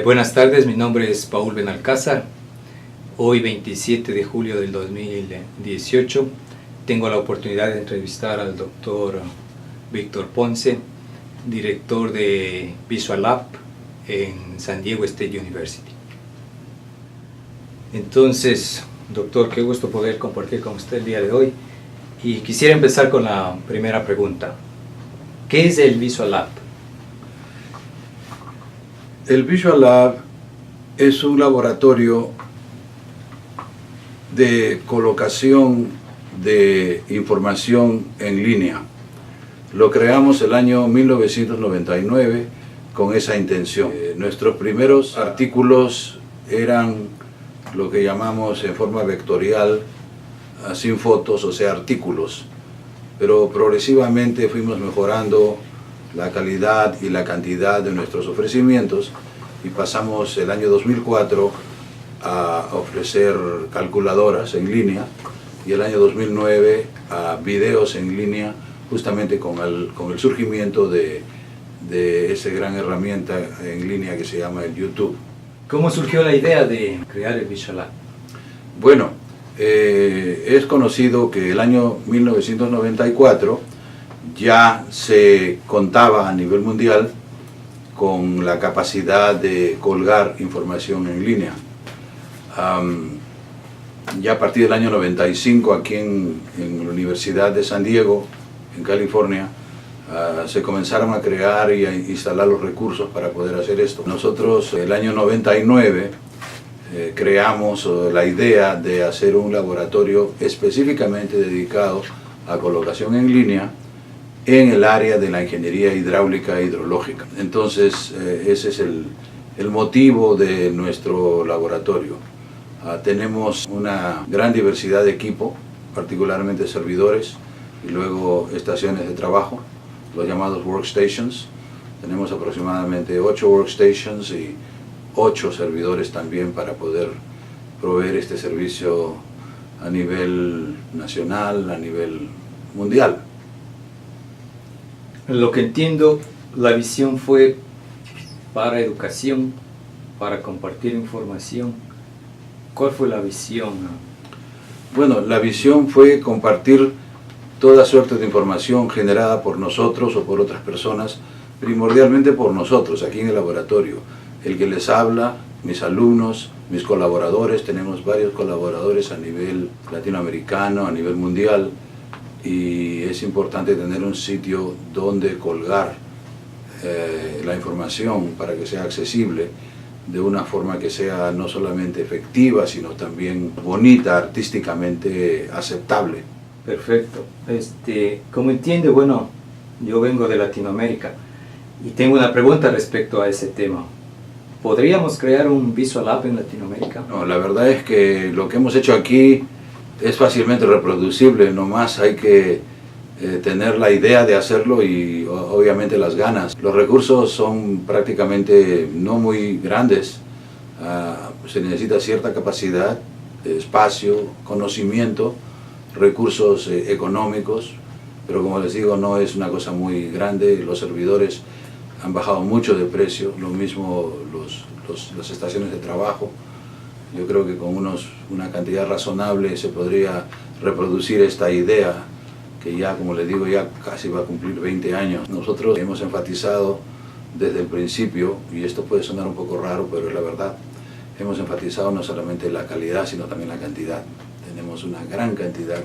Buenas tardes, mi nombre es Paul Benalcázar. Hoy 27 de julio del 2018 tengo la oportunidad de entrevistar al doctor Víctor Ponce, director de Visual Lab en San Diego State University. Entonces, doctor, qué gusto poder compartir con usted el día de hoy. Y quisiera empezar con la primera pregunta. ¿Qué es el Visual Lab? El Visual Lab es un laboratorio de colocación de información en línea. Lo creamos el año 1999 con esa intención. Nuestros primeros artículos eran lo que llamamos en forma vectorial, sin fotos, o sea, artículos. Pero progresivamente fuimos mejorando la calidad y la cantidad de nuestros ofrecimientos y pasamos el año 2004 a ofrecer calculadoras en línea y el año 2009 a videos en línea, justamente con el surgimiento de esa gran herramienta en línea que se llama el YouTube. ¿Cómo surgió la idea de crear el Visual Lab? Bueno, es conocido que el año 1994 ya se contaba a nivel mundial con la capacidad de colgar información en línea. Ya a partir del año 95 aquí en la Universidad de San Diego, en California, se comenzaron a crear y a instalar los recursos para poder hacer esto. Nosotros el año 99 creamos la idea de hacer un laboratorio específicamente dedicado a colocación en línea en el área de la ingeniería hidráulica e hidrológica. Entonces, ese es el motivo de nuestro laboratorio. Tenemos una gran diversidad de equipo, particularmente servidores y luego estaciones de trabajo, los llamados workstations. Tenemos aproximadamente 8 workstations y 8 servidores también para poder proveer este servicio a nivel nacional, a nivel mundial. Lo que entiendo, la visión fue para educación, para compartir información. ¿Cuál fue la visión? Bueno, la visión fue compartir toda suerte de información generada por nosotros o por otras personas, primordialmente por nosotros, aquí en el laboratorio. El que les habla, mis alumnos, mis colaboradores, tenemos varios colaboradores a nivel latinoamericano, a nivel mundial, y es importante tener un sitio donde colgar la información para que sea accesible de una forma que sea no solamente efectiva, sino también bonita, artísticamente aceptable. Perfecto. Como entiende, bueno, yo vengo de Latinoamérica y tengo una pregunta respecto a ese tema. ¿Podríamos crear un Visual Lab en Latinoamérica? No, la verdad es que lo que hemos hecho aquí es fácilmente reproducible, nomás hay que tener la idea de hacerlo y obviamente las ganas. Los recursos son prácticamente no muy grandes, se necesita cierta capacidad, espacio, conocimiento, recursos económicos, pero como les digo, no es una cosa muy grande. Los servidores han bajado mucho de precio, lo mismo las estaciones de trabajo. Yo creo que con una cantidad razonable se podría reproducir esta idea, que ya, como les digo, ya casi va a cumplir 20 años. Nosotros hemos enfatizado desde el principio, y esto puede sonar un poco raro, pero es la verdad, hemos enfatizado no solamente la calidad, sino también la cantidad. Tenemos una gran cantidad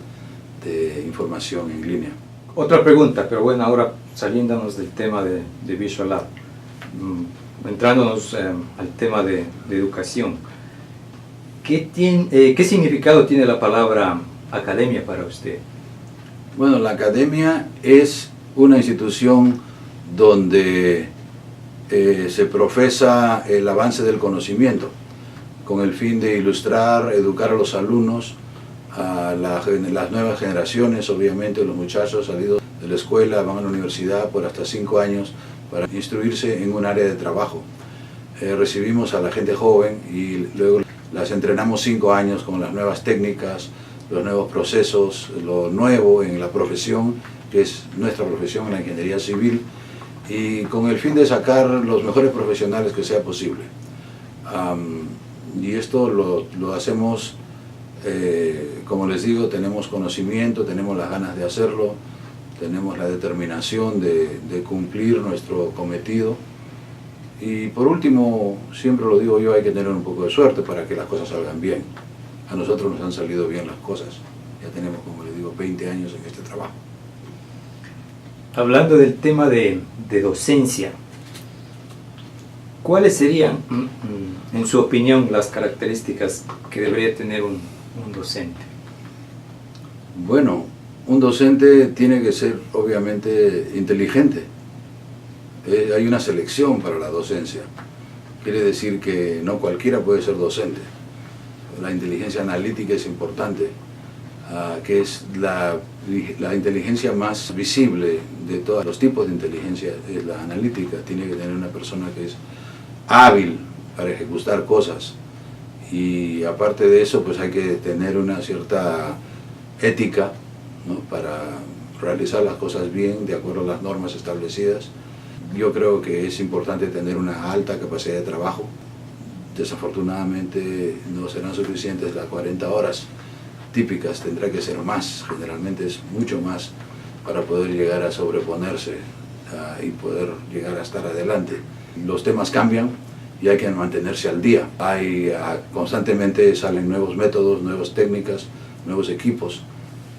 de información en línea. Otra pregunta, pero bueno, ahora saliéndonos del tema de Visual Lab, entrándonos al tema de educación. ¿Qué significado tiene la palabra academia para usted? Bueno, la academia es una institución donde se profesa el avance del conocimiento, con el fin de ilustrar, educar a los alumnos, a las nuevas generaciones. Obviamente los muchachos salidos de la escuela van a la universidad por hasta 5 años para instruirse en un área de trabajo. Recibimos a la gente joven y luego las entrenamos 5 años con las nuevas técnicas, los nuevos procesos, lo nuevo en la profesión, que es nuestra profesión, la ingeniería civil, y con el fin de sacar los mejores profesionales que sea posible. Y esto lo hacemos, como les digo, tenemos conocimiento, tenemos las ganas de hacerlo, tenemos la determinación de cumplir nuestro cometido. Y por último, siempre lo digo yo, hay que tener un poco de suerte para que las cosas salgan bien. A nosotros nos han salido bien las cosas. Ya tenemos, como les digo, 20 años en este trabajo. Hablando del tema de docencia, ¿cuáles serían, en su opinión, las características que debería tener un docente? Bueno, un docente tiene que ser obviamente inteligente. Hay una selección para la docencia. Quiere decir que no cualquiera puede ser docente. La inteligencia analítica es importante, que es la inteligencia más visible de todos los tipos de inteligencia, es la analítica. Tiene que tener una persona que es hábil para ejecutar cosas, y aparte de eso pues hay que tener una cierta ética, ¿no?, para realizar las cosas bien de acuerdo a las normas establecidas. Yo creo que es importante tener una alta capacidad de trabajo. Desafortunadamente no serán suficientes las 40 horas típicas, tendrá que ser más, generalmente es mucho más, para poder llegar a sobreponerse y poder llegar a estar adelante. Los temas cambian y hay que mantenerse al día. Constantemente salen nuevos métodos, nuevas técnicas, nuevos equipos,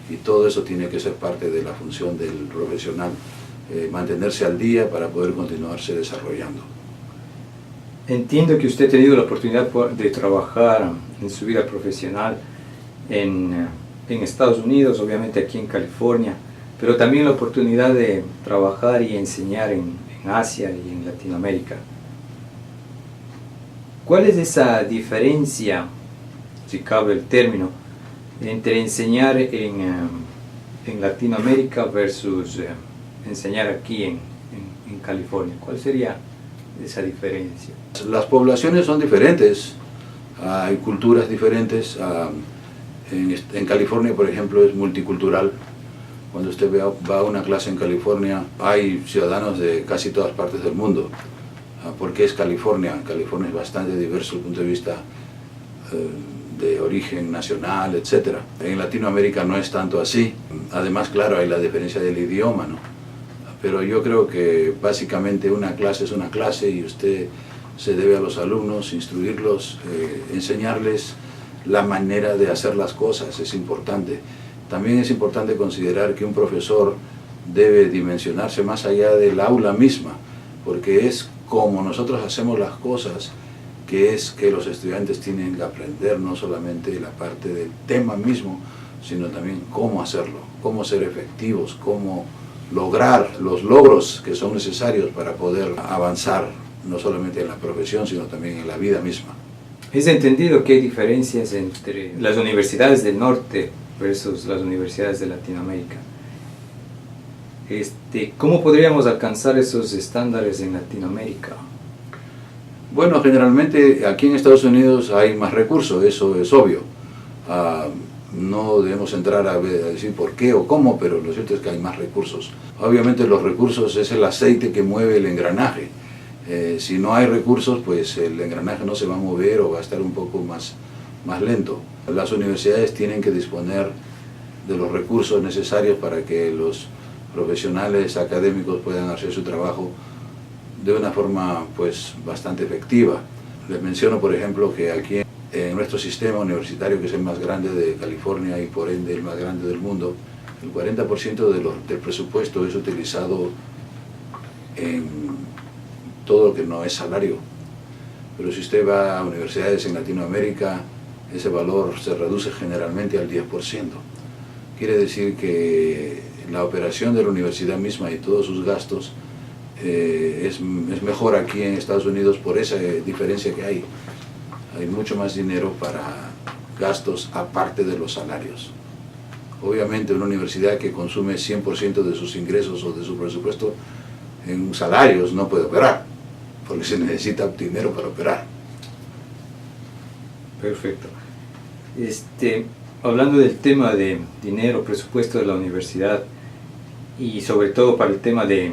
y todo eso tiene que ser parte de la función del profesional, mantenerse al día para poder continuarse desarrollando. Entiendo que usted ha tenido la oportunidad de trabajar en su vida profesional en Estados Unidos, obviamente aquí en California, pero también la oportunidad de trabajar y enseñar en Asia y en Latinoamérica. ¿Cuál es esa diferencia, si cabe el término, entre enseñar en Latinoamérica versus enseñar aquí en California? ¿Cuál sería esa diferencia? Las poblaciones son diferentes, hay culturas diferentes. En California, por ejemplo, es multicultural. Cuando usted va a una clase en California, hay ciudadanos de casi todas partes del mundo, porque es California. California es bastante diverso desde el punto de vista de origen nacional, etc. En Latinoamérica no es tanto así. Además, claro, hay la diferencia del idioma, ¿no? Pero yo creo que básicamente una clase es una clase, y usted se debe a los alumnos, instruirlos, enseñarles la manera de hacer las cosas. Es importante. También es importante considerar que un profesor debe dimensionarse más allá del aula misma, porque es como nosotros hacemos las cosas que es que los estudiantes tienen que aprender, no solamente la parte del tema mismo, sino también cómo hacerlo, cómo ser efectivos, cómo lograr los logros que son necesarios para poder avanzar, no solamente en la profesión, sino también en la vida misma. Es entendido que hay diferencias entre las universidades del norte versus las universidades de Latinoamérica. ¿Cómo podríamos alcanzar esos estándares en Latinoamérica? Bueno, generalmente aquí en Estados Unidos hay más recursos, eso es obvio. No debemos entrar a decir por qué o cómo, pero lo cierto es que hay más recursos. Obviamente los recursos es el aceite que mueve el engranaje. Si no hay recursos, pues el engranaje no se va a mover o va a estar un poco más lento. Las universidades tienen que disponer de los recursos necesarios para que los profesionales académicos puedan hacer su trabajo de una forma pues bastante efectiva. Les menciono, por ejemplo, que aquí en nuestro sistema universitario, que es el más grande de California y por ende el más grande del mundo, el 40% del presupuesto es utilizado en todo lo que no es salario. Pero si usted va a universidades en Latinoamérica, ese valor se reduce generalmente al 10%. Quiere decir que la operación de la universidad misma y todos sus gastos es mejor aquí en Estados Unidos por esa diferencia que hay. Hay mucho más dinero para gastos aparte de los salarios. Obviamente una universidad que consume 100% de sus ingresos o de su presupuesto en salarios no puede operar, porque se necesita dinero para operar. Perfecto. Hablando del tema de dinero, presupuesto de la universidad, y sobre todo para el tema de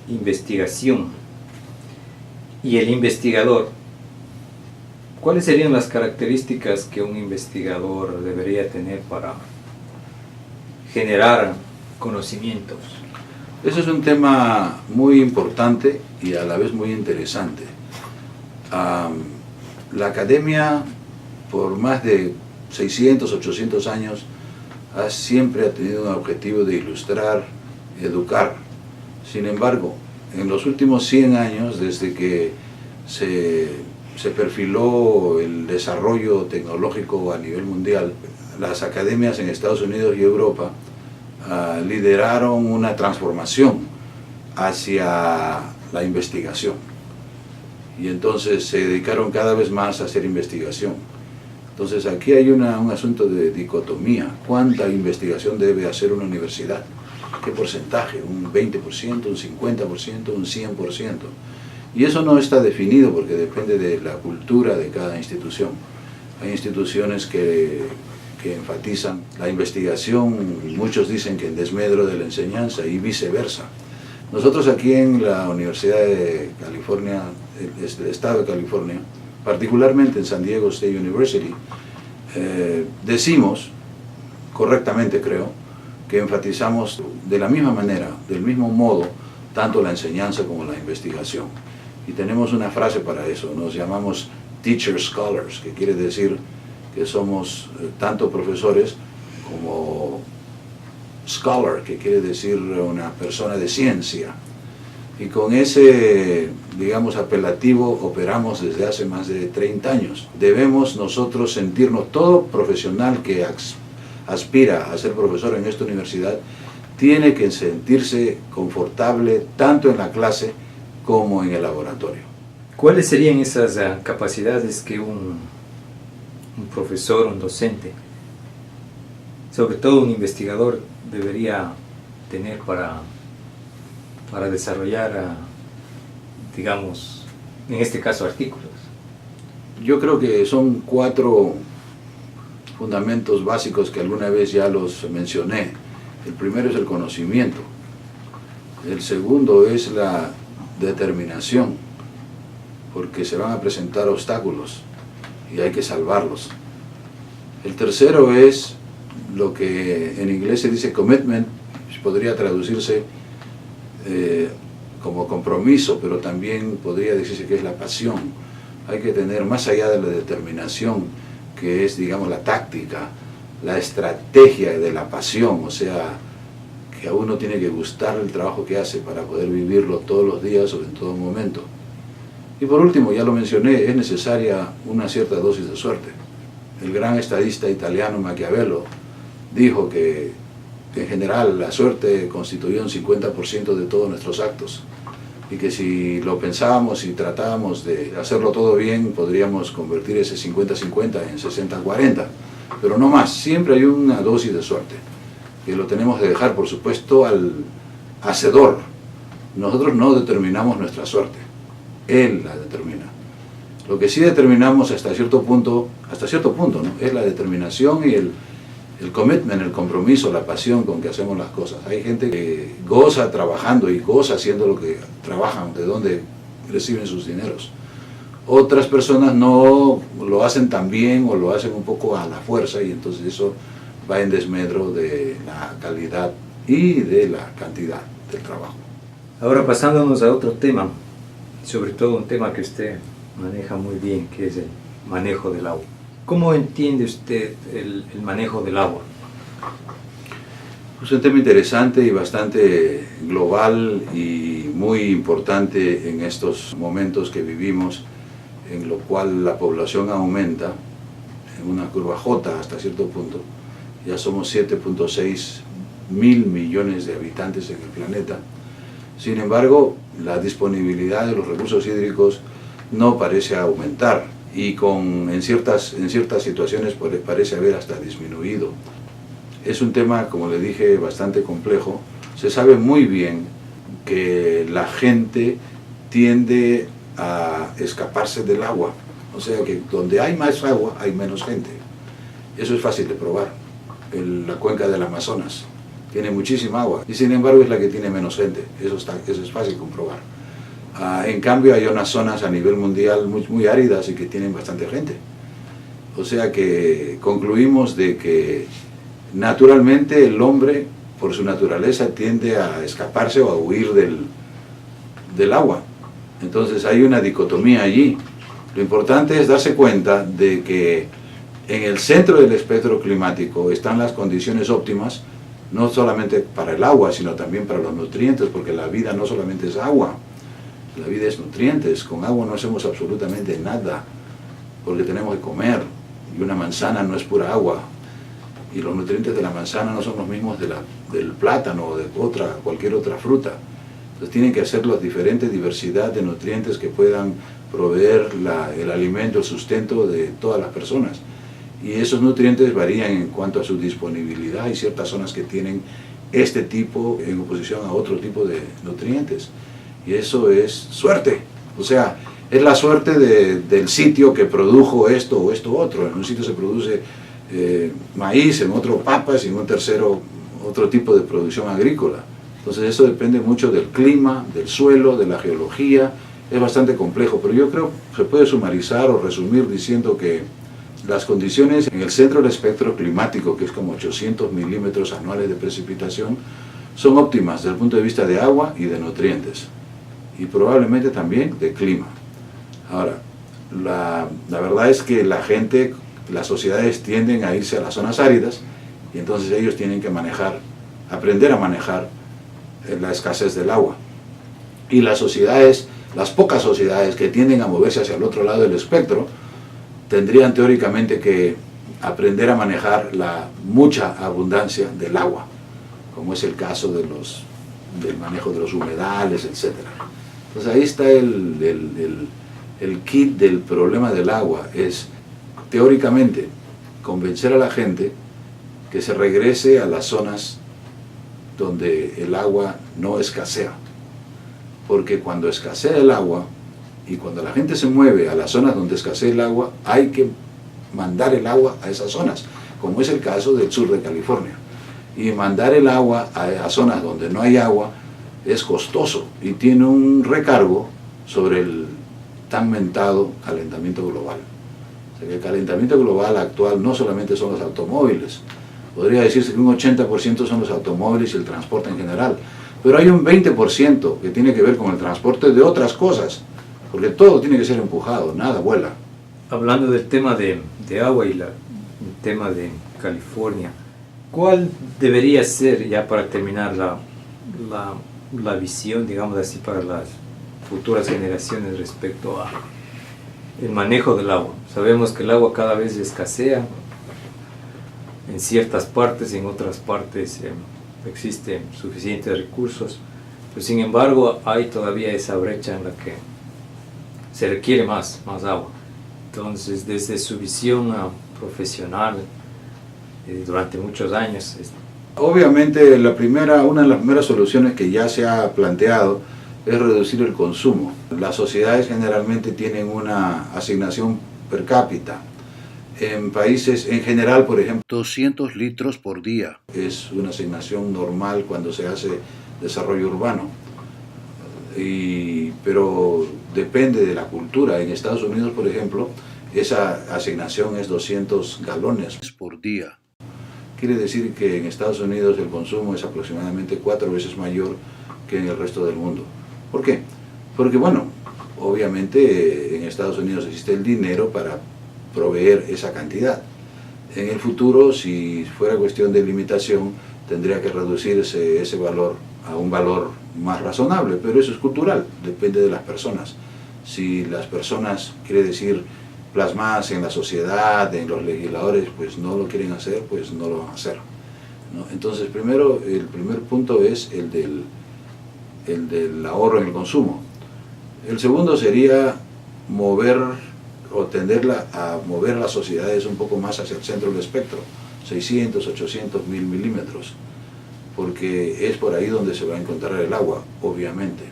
investigación y el investigador, ¿Cuáles serían las características que un investigador debería tener para generar conocimientos? Eso es un tema muy importante y a la vez muy interesante. La academia, por más de 600, 800 años, siempre ha tenido un objetivo de ilustrar, educar. Sin embargo, en los últimos 100 años, desde que se perfiló el desarrollo tecnológico a nivel mundial, las academias en Estados Unidos y Europa lideraron una transformación hacia la investigación. Y entonces se dedicaron cada vez más a hacer investigación. Entonces aquí hay un asunto de dicotomía. ¿Cuánta investigación debe hacer una universidad? ¿Qué porcentaje? ¿Un 20%, un 50%, un 100%? Y eso no está definido porque depende de la cultura de cada institución. Hay instituciones que enfatizan la investigación, muchos dicen que en desmedro de la enseñanza y viceversa. Nosotros aquí en la Universidad de California, el Estado de California, particularmente en San Diego State University, decimos, correctamente creo, que enfatizamos de la misma manera, del mismo modo, tanto la enseñanza como la investigación. Y tenemos una frase para eso, nos llamamos Teacher Scholars, que quiere decir que somos tanto profesores como scholar, que quiere decir una persona de ciencia. Y con ese, digamos, apelativo operamos desde hace más de 30 años. Debemos nosotros sentirnos, todo profesional que aspira a ser profesor en esta universidad, tiene que sentirse confortable tanto en la clase como en el laboratorio. ¿Cuáles serían esas capacidades que un profesor, un docente, sobre todo un investigador, debería tener para desarrollar, digamos, en este caso, artículos? Yo creo que son 4 fundamentos básicos que alguna vez ya los mencioné. El primero es el conocimiento. El segundo es la determinación, porque se van a presentar obstáculos y hay que salvarlos. El tercero es lo que en inglés se dice commitment, podría traducirse como compromiso, pero también podría decirse que es la pasión. Hay que tener, más allá de la determinación, que es, digamos, la táctica, la estrategia de la pasión, o sea, que a uno tiene que gustar el trabajo que hace para poder vivirlo todos los días o en todo momento. Y por último, ya lo mencioné, es necesaria una cierta dosis de suerte. El gran estadista italiano Maquiavelo dijo que en general la suerte constituía un 50% de todos nuestros actos y que si lo pensábamos y tratábamos de hacerlo todo bien, podríamos convertir ese 50-50 en 60-40, pero no más. Siempre hay una dosis de suerte que lo tenemos que dejar, por supuesto, al hacedor. Nosotros no determinamos nuestra suerte, él la determina. Lo que sí determinamos hasta cierto punto, ¿no?, es la determinación y el commitment, el compromiso, la pasión con que hacemos las cosas. Hay gente que goza trabajando y goza haciendo lo que trabajan, de donde reciben sus dineros. Otras personas no lo hacen tan bien o lo hacen un poco a la fuerza y entonces eso va en desmedro de la calidad y de la cantidad del trabajo. Ahora pasándonos a otro tema, sobre todo un tema que usted maneja muy bien, que es el manejo del agua. ¿Cómo entiende usted el manejo del agua? Es un tema interesante y bastante global y muy importante en estos momentos que vivimos, en lo cual la población aumenta en una curva J hasta cierto punto. Ya somos 7.6 mil millones de habitantes en el planeta. Sin embargo, la disponibilidad de los recursos hídricos no parece aumentar y en ciertas situaciones parece haber hasta disminuido. Es un tema, como le dije, bastante complejo. Se sabe muy bien que la gente tiende a escaparse del agua. O sea que donde hay más agua hay menos gente. Eso es fácil de probar. La cuenca del Amazonas tiene muchísima agua y sin embargo es la que tiene menos gente. Eso es fácil de comprobar. En cambio hay unas zonas a nivel mundial muy áridas y que tienen bastante gente. O sea que concluimos de que naturalmente el hombre, por su naturaleza, tiende a escaparse o a huir del agua. Entonces hay una dicotomía allí. Lo importante es darse cuenta de que en el centro del espectro climático están las condiciones óptimas, no solamente para el agua, sino también para los nutrientes, porque la vida no solamente es agua, la vida es nutrientes. Con agua no hacemos absolutamente nada, porque tenemos que comer, y una manzana no es pura agua, y los nutrientes de la manzana no son los mismos del plátano o de cualquier otra fruta. Entonces tienen que hacer la diferente diversidad de nutrientes que puedan proveer el alimento, el sustento de todas las personas. Y esos nutrientes varían en cuanto a su disponibilidad. Hay ciertas zonas que tienen este tipo en oposición a otro tipo de nutrientes. Y eso es suerte. O sea, es la suerte del sitio que produjo esto o esto otro. En un sitio se produce maíz, en otro papas y en un tercero otro tipo de producción agrícola. Entonces eso depende mucho del clima, del suelo, de la geología. Es bastante complejo, pero yo creo que se puede sumarizar o resumir diciendo que las condiciones en el centro del espectro climático, que es como 800 milímetros anuales de precipitación, son óptimas desde el punto de vista de agua y de nutrientes, y probablemente también de clima. Ahora, la verdad es que las sociedades tienden a irse a las zonas áridas, y entonces ellos tienen que aprender a manejar la escasez del agua. Y las pocas sociedades que tienden a moverse hacia el otro lado del espectro, tendrían teóricamente que aprender a manejar la mucha abundancia del agua, como es el caso del manejo de los humedales, etc. Entonces ahí está el kit del problema del agua, es teóricamente convencer a la gente que se regrese a las zonas donde el agua no escasea, porque cuando escasea el agua y cuando la gente se mueve a las zonas donde escasea el agua, hay que mandar el agua a esas zonas, como es el caso del sur de California. Y mandar el agua a zonas donde no hay agua es costoso y tiene un recargo sobre el tan mentado calentamiento global. O sea que el calentamiento global actual no solamente son los automóviles, podría decirse que un 80% son los automóviles y el transporte en general, pero hay un 20% que tiene que ver con el transporte de otras cosas, porque todo tiene que ser empujado, nada vuela. Hablando del tema de agua y el tema de California, ¿cuál debería ser, ya para terminar, la visión, digamos así, para las futuras generaciones respecto a el manejo del agua? Sabemos que el agua cada vez escasea en ciertas partes, en otras partes existen suficientes recursos, pero sin embargo hay todavía esa brecha en la que se requiere más agua. Entonces, desde su visión profesional durante muchos años, obviamente una de las primeras soluciones que ya se ha planteado es reducir el consumo. Las sociedades generalmente tienen una asignación per cápita. En países en general, por ejemplo, 200 litros por día es una asignación normal cuando se hace desarrollo urbano. Pero depende de la cultura. En Estados Unidos, por ejemplo, esa asignación es 200 galones por día. Quiere decir que en Estados Unidos el consumo es aproximadamente 4 veces mayor que en el resto del mundo. ¿Por qué? Porque, bueno, obviamente en Estados Unidos existe el dinero para proveer esa cantidad. En el futuro, si fuera cuestión de limitación, tendría que reducirse ese valor a un valor más razonable, pero eso es cultural, depende de las personas. Si las personas, quiere decir, plasmadas en la sociedad, en los legisladores, pues no lo quieren hacer, pues no lo van a hacer, ¿no? Entonces, el primer punto es el del ahorro en el consumo. El segundo sería tender a mover las sociedades un poco más hacia el centro del espectro, 600, 800, 1000 milímetros, porque es por ahí donde se va a encontrar el agua, obviamente.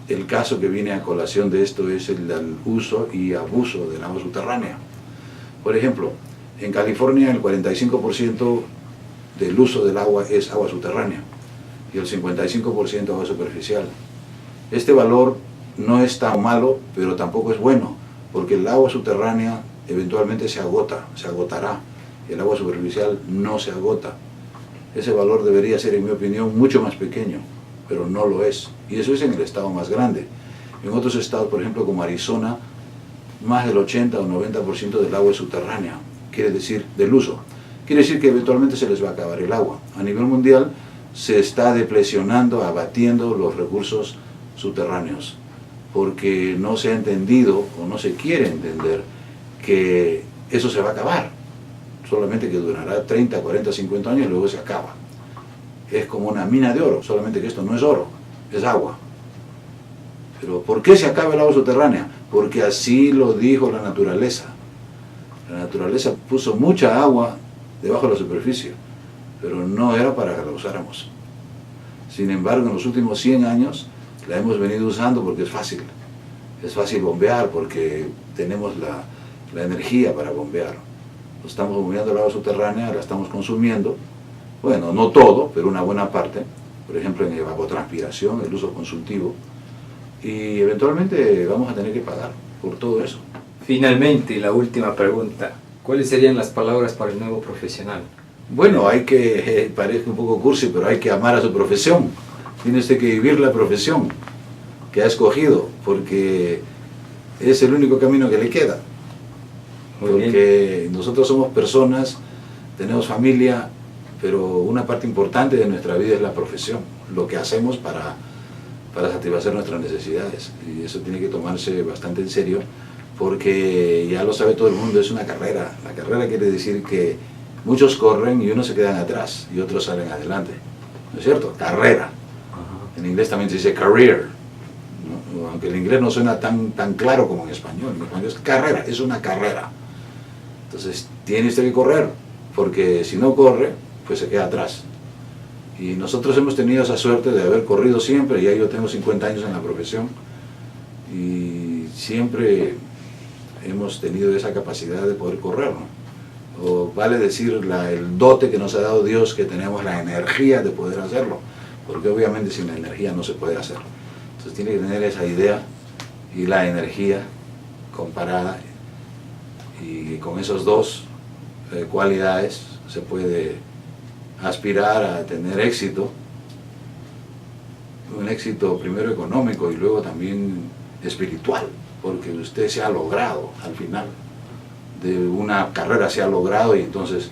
El caso que viene a colación de esto es el uso y abuso del agua subterránea. Por ejemplo, en California el 45% del uso del agua es agua subterránea y el 55% agua superficial. Este valor no es tan malo, pero tampoco es bueno, porque el agua subterránea eventualmente se agotará. El agua superficial no se agota. Ese valor debería ser, en mi opinión, mucho más pequeño, pero no lo es. Y eso es en el estado más grande. En otros estados, por ejemplo, como Arizona, más del 80 o 90% del agua es subterránea, quiere decir, del uso. Quiere decir que eventualmente se les va a acabar el agua. A nivel mundial se está deplecionando, abatiendo los recursos subterráneos, porque no se ha entendido o no se quiere entender que eso se va a acabar, solamente que durará 30, 40, 50 años y luego se acaba. Es como una mina de oro, solamente que esto no es oro, es agua. Pero ¿por qué se acaba el agua subterránea? Porque así lo dijo la naturaleza. La naturaleza puso mucha agua debajo de la superficie, pero no era para que la usáramos. Sin embargo, en los últimos 100 años la hemos venido usando porque es fácil. Es fácil bombear porque tenemos la energía para bombear. Estamos bombeando el agua subterránea, la estamos consumiendo. Bueno, no todo, pero una buena parte. Por ejemplo, en evapotranspiración, el uso consultivo. Y eventualmente vamos a tener que pagar por todo eso. Finalmente, la última pregunta. ¿Cuáles serían las palabras para el nuevo profesional? Bueno, hay que, parece un poco cursi, pero hay que amar a su profesión. Tiene usted que vivir la profesión que ha escogido, porque es el único camino que le queda. Porque nosotros somos personas, tenemos familia, pero una parte importante de nuestra vida es la profesión, lo que hacemos para satisfacer nuestras necesidades. Y eso tiene que tomarse bastante en serio, porque ya lo sabe todo el mundo, es una carrera. La carrera quiere decir que muchos corren y unos se quedan atrás y otros salen adelante. ¿No es cierto? Carrera. En inglés también se dice career, ¿no? Aunque el inglés no suena tan claro como en español. En español es carrera, es una carrera. Entonces tiene usted que correr, porque si no corre, pues se queda atrás. Y nosotros hemos tenido esa suerte de haber corrido siempre. Ya yo tengo 50 años en la profesión y siempre hemos tenido esa capacidad de poder correr, ¿no? O vale decir el dote que nos ha dado Dios, que tenemos la energía de poder hacerlo, porque obviamente sin la energía no se puede hacer. Entonces tiene que tener esa idea y la energía comparada, y con esos dos cualidades se puede aspirar a tener éxito, un éxito primero económico y luego también espiritual, porque usted se ha logrado al final de una carrera, se ha logrado, y entonces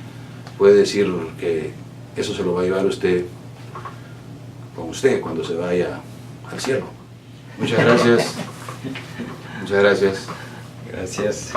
puede decir que eso se lo va a llevar usted con usted cuando se vaya al cielo. Muchas gracias. Muchas gracias. Gracias.